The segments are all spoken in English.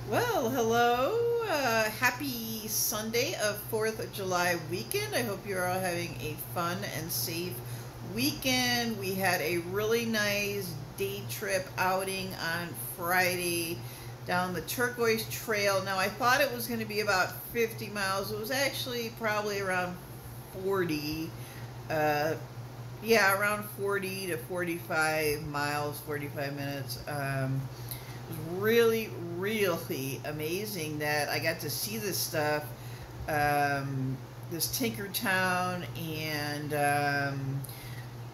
Well, hello. Happy Sunday of 4th of July weekend. I hope you're all having a fun and safe weekend. We had a really nice day trip outing on Friday down the Turquoise Trail. Now, I thought it was going to be about 50 miles. It was actually probably around 40. Yeah, around 40 to 45 miles, 45 minutes. It was really amazing that I got to see this stuff, this Tinkertown, and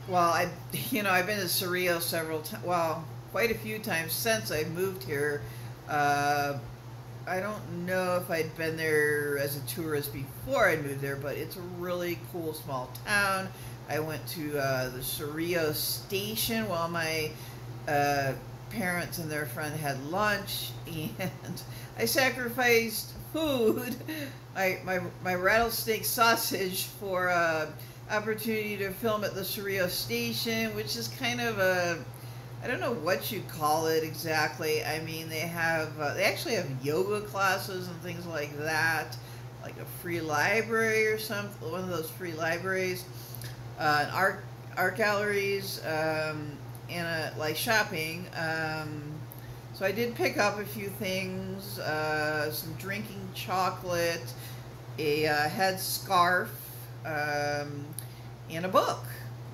well, I've been to Cerrillo several times. Well, quite a few times since I moved here. I don't know if I'd been there as a tourist before I moved there, but it's a really cool small town. I went to the Cerrillo station while my parents and their friend had lunch, and I sacrificed food, my rattlesnake sausage, for opportunity to film at the Cerrillo station, which is kind of a, I don't know what you call it exactly. I mean, they actually have yoga classes and things like that, like a free library or something, one of those free libraries, art galleries, and like shopping. So I did pick up a few things, some drinking chocolate, a head scarf, and a book,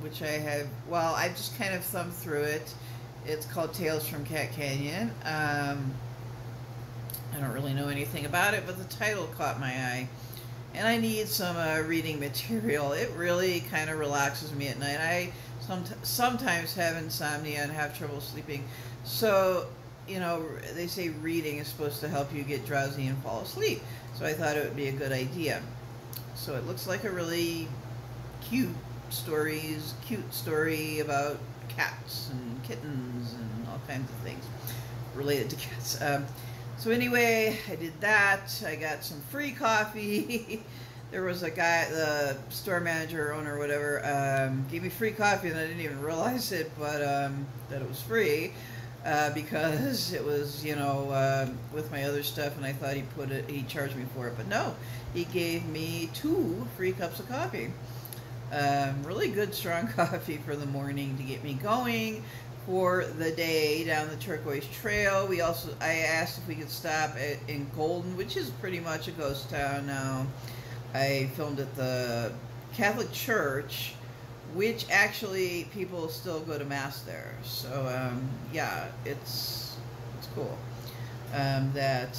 which I have. Well, I just kind of thumbed through it. It's called Tales from Cat Canyon. I don't really know anything about it, but the title caught my eye. And I need some reading material. It really kind of relaxes me at night. I sometimes have insomnia and have trouble sleeping. So, they say reading is supposed to help you get drowsy and fall asleep. So I thought it would be a good idea. So it looks like a really cute story about cats and kittens and all kinds of things related to cats. So anyway, I did that. I got some free coffee. There was a guy, the store manager, owner, whatever, gave me free coffee, and I didn't even realize it, but that it was free, because it was, with my other stuff, and I thought he charged me for it, but no, he gave me 2 free cups of coffee. Really good, strong coffee for the morning to get me going for the day down the Turquoise Trail. I asked if we could stop in Golden, which is pretty much a ghost town now. I filmed at the Catholic Church, which actually people still go to Mass there. So yeah, it's cool that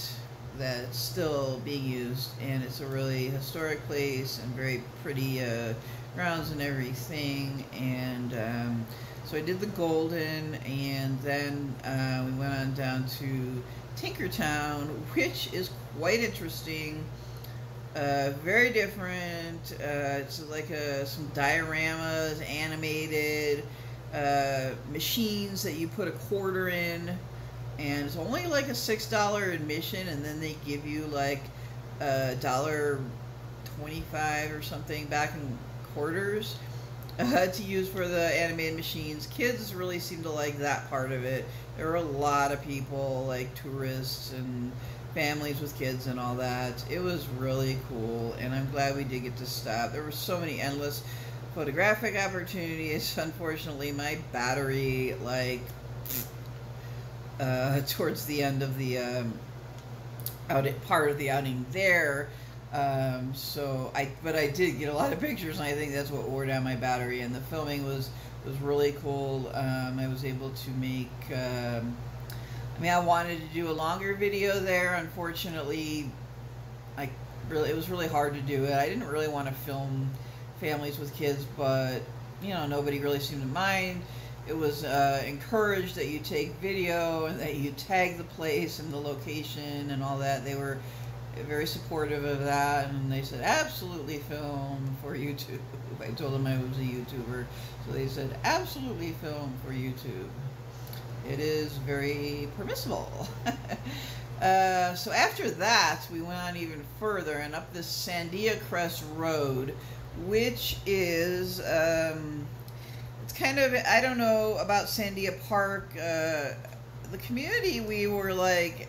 it's still being used, and it's a really historic place and very pretty grounds and everything. And so I did the Golden, and then we went on down to Tinkertown, which is quite interesting. Very different. It's like some dioramas, animated machines that you put a quarter in, and it's only like a $6 admission, and then they give you like $1.25 or something back in quarters to use for the animated machines. Kids really seem to like that part of it. There were a lot of people, like tourists and families with kids and all that. It was really cool, and I'm glad we did get to stop. There were so many endless photographic opportunities. Unfortunately, my battery, like, towards the end of the part of the outing there, but I did get a lot of pictures, and I think that's what wore down my battery. And the filming was really cool. I was able to make. I wanted to do a longer video there. Unfortunately, it was really hard to do it. I didn't really want to film families with kids, but nobody really seemed to mind. It was encouraged that you take video and that you tag the place and the location and all that. They were very supportive of that, and they said absolutely film for YouTube. I told them I was a YouTuber, so they said absolutely film for YouTube. It is very permissible. So after that, we went on even further and up this Sandia Crest Road, which is it's kind of, I don't know about Sandia Park. The community, we were like,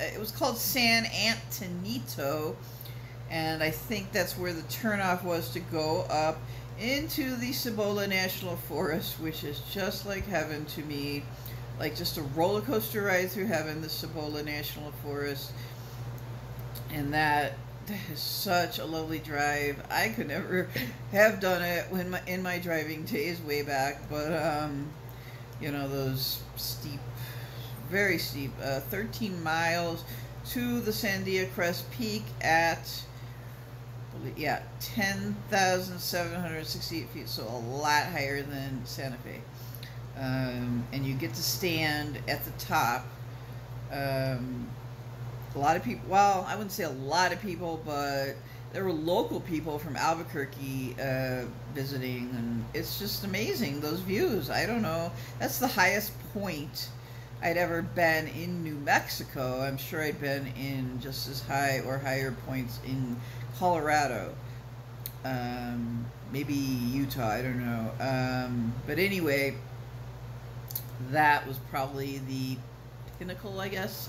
it was called San Antonito, and I think that's where the turnoff was to go up into the Cibola National Forest, which is just like heaven to me, like just a roller coaster ride through heaven, the Cibola National Forest. And that is such a lovely drive. I could never have done it in my driving days way back, but you know, those steep, very steep, 13 miles to the Sandia Crest Peak at 10,768 feet, so a lot higher than Santa Fe. And you get to stand at the top. A lot of people, well, I wouldn't say a lot of people, but there were local people from Albuquerque visiting, and it's just amazing, those views. I don't know, that's the highest point I'd ever been in New Mexico. I'm sure I'd been in just as high or higher points in Colorado, maybe Utah, I don't know. But anyway, that was probably the pinnacle, I guess,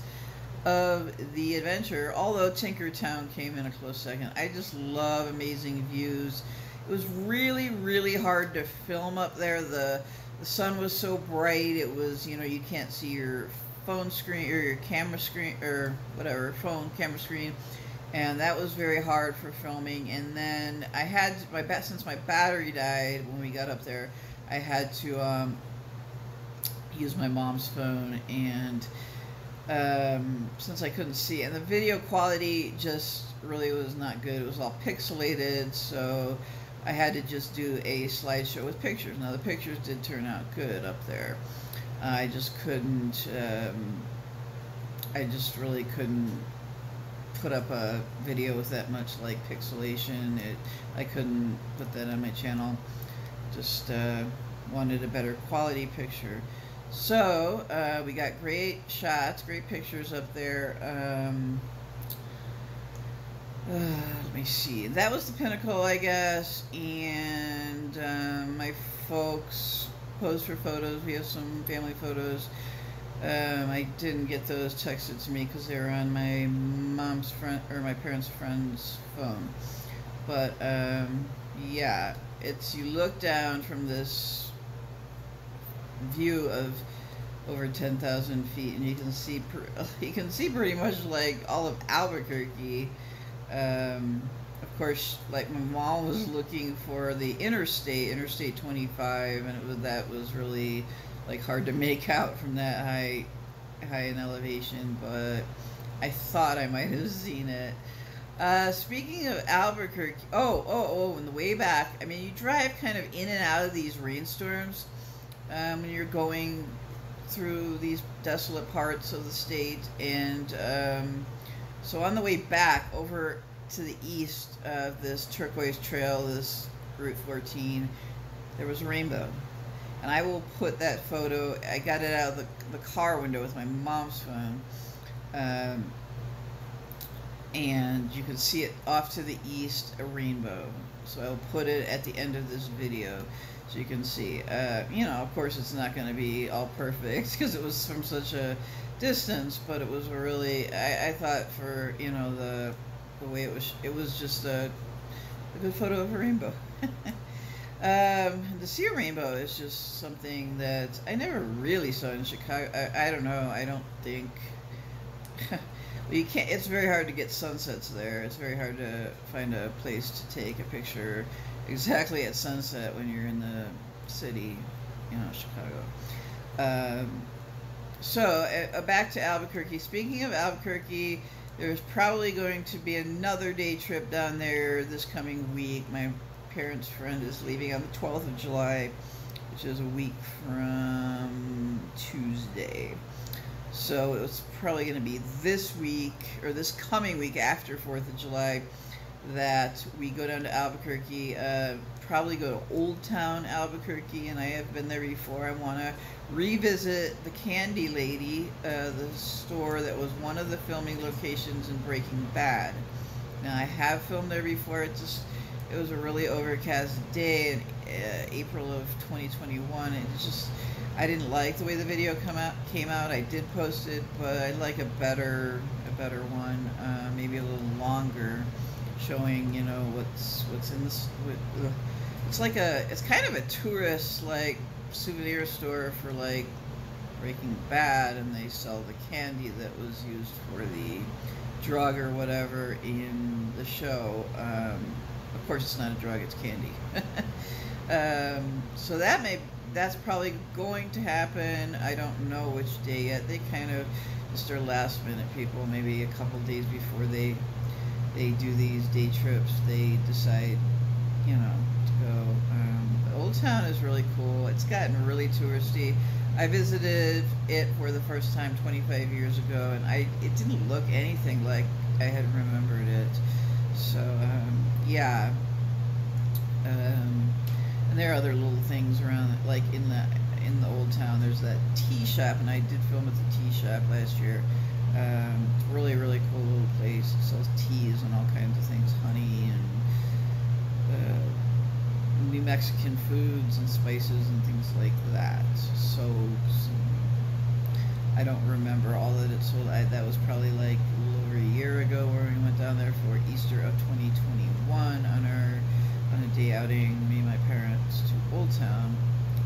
of the adventure, although Tinkertown came in a close second. I just love amazing views. It was really, really hard to film up there. The sun was so bright, it was, you know, you can't see your phone screen or your camera screen or whatever, phone camera screen, and that was very hard for filming. And then I had since my battery died when we got up there, I had to use my mom's phone, and since I couldn't see, and the video quality just really was not good. It was all pixelated, so I had to just do a slideshow with pictures. Now the pictures did turn out good up there. I just couldn't, I just really couldn't put up a video with that much like pixelation. I couldn't put that on my channel. Just wanted a better quality picture. So we got great shots, great pictures up there. Let me see. That was the pinnacle, I guess. And my folks posed for photos. We have some family photos. I didn't get those texted to me because they were on my mom's friend or my parents' friend's phone. But yeah, you look down from this view of over 10,000 feet, and you can see pretty much like all of Albuquerque. Of course, like my mom was looking for the Interstate 25, and that was really like hard to make out from that high in elevation, but I thought I might have seen it. Speaking of Albuquerque, on the way back, I mean, you drive kind of in and out of these rainstorms when you're going through these desolate parts of the state, and so on the way back over to the east of this turquoise trail, this Route 14, there was a rainbow. And I will put that photo, I got it out of the car window with my mom's phone, and you can see it off to the east, a rainbow. So I'll put it at the end of this video so you can see. You know, of course it's not going to be all perfect because it was from such a distance, but it was really, I thought, for, you know, the way it was just a good photo of a rainbow. To see a rainbow is just something that I never really saw in Chicago. I don't know, I don't think you can't, it's very hard to get sunsets there. It's very hard to find a place to take a picture exactly at sunset when you're in the city, you know, Chicago. So back to Albuquerque. Speaking of Albuquerque, there's probably going to be another day trip down there this coming week. My parents' friend is leaving on the 12th of July, which is a week from Tuesday. So it's probably going to be this week, or this coming week after 4th of July, that we go down to Albuquerque, probably go to Old Town Albuquerque, and I have been there before. I want to revisit the Candy Lady, the store that was one of the filming locations in Breaking Bad. Now, I have filmed there before. It was a really overcast day in April of 2021, and it just, I didn't like the way the video came out. I did post it, but I'd like a better one, maybe a little longer, showing, you know, what's in this. It's kind of a tourist like souvenir store for like Breaking Bad, and they sell the candy that was used for the drug or whatever in the show. Of course, it's not a drug; it's candy. So that's probably going to happen. I don't know which day yet. They kind of just are last minute people. Maybe a couple days before they do these day trips, they decide, you know, to go. The Old Town is really cool. It's gotten really touristy. I visited it for the first time 25 years ago, and it didn't look anything like I had remembered it. So yeah. And there are other little things around, like in the Old Town. There's that tea shop, and I did film at the tea shop last year. Really, really cool little place. It sells teas and all kinds of things, honey and New Mexican foods and spices and things like that. So I don't remember all that it sold. That was probably like a little over a year ago, where we went down there for Easter of 2021 on a day outing, me and my parents, to Old Town.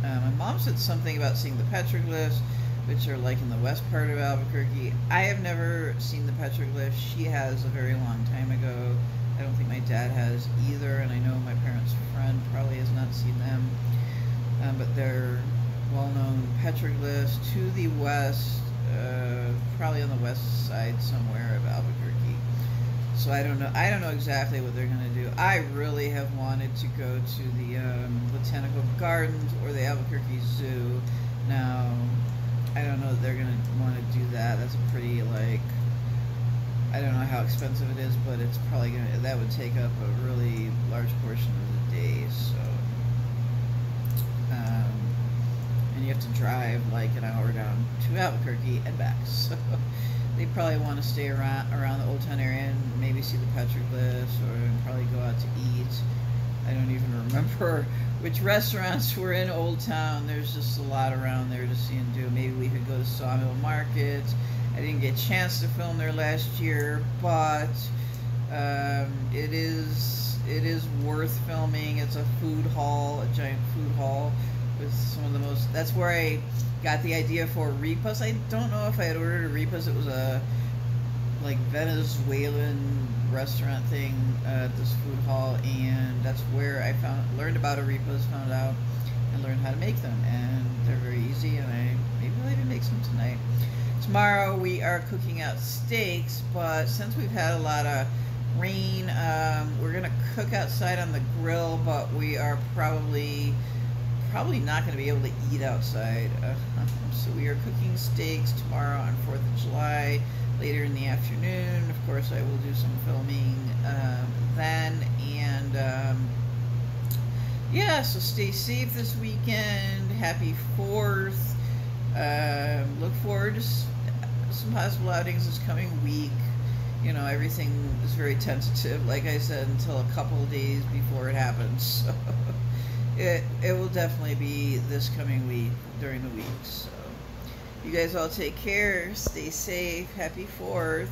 My mom said something about seeing the petroglyphs, which are like in the west part of Albuquerque. I have never seen the petroglyphs. She has a very long time ago. I don't think my dad has either, and I know my parents' friend probably has not seen them. But they're well-known petroglyphs to the west, probably on the west side somewhere of Albuquerque. So I don't know exactly what they're going to do. I really have wanted to go to the Botanical Gardens or the Albuquerque Zoo. Now, I don't know that they're going to want to do that. That's a pretty, like, I don't know how expensive it is, but it's probably that would take up a really large portion of the day. So, and you have to drive like an hour down to Albuquerque and back. So they probably want to stay around the Old Town area and maybe see the petroglyphs, or probably go out to eat. I don't even remember which restaurants were in Old Town. There's just a lot around there to see and do. Maybe we could go to Sawmill Market. I didn't get a chance to film there last year, but it is worth filming. It's a food hall, a giant food hall with some of the most. That's where I got the idea for Ripas. I don't know if I had ordered a Ripas. It was a like Venezuelan restaurant thing at this food hall, and that's where I learned about arepas, found out, and learned how to make them. And they're very easy, and maybe I'll even make some tonight. Tomorrow we are cooking out steaks, but since we've had a lot of rain, we're gonna cook outside on the grill, but we are probably not going to be able to eat outside. So we are cooking steaks tomorrow on 4th of July, later in the afternoon. Of course, I will do some filming then. And yeah, so stay safe this weekend. Happy 4th. Look forward to some possible outings this coming week. You know, everything is very tentative, like I said, until a couple of days before it happens. So it will definitely be this coming week, during the week. So you guys all take care, stay safe, happy 4th.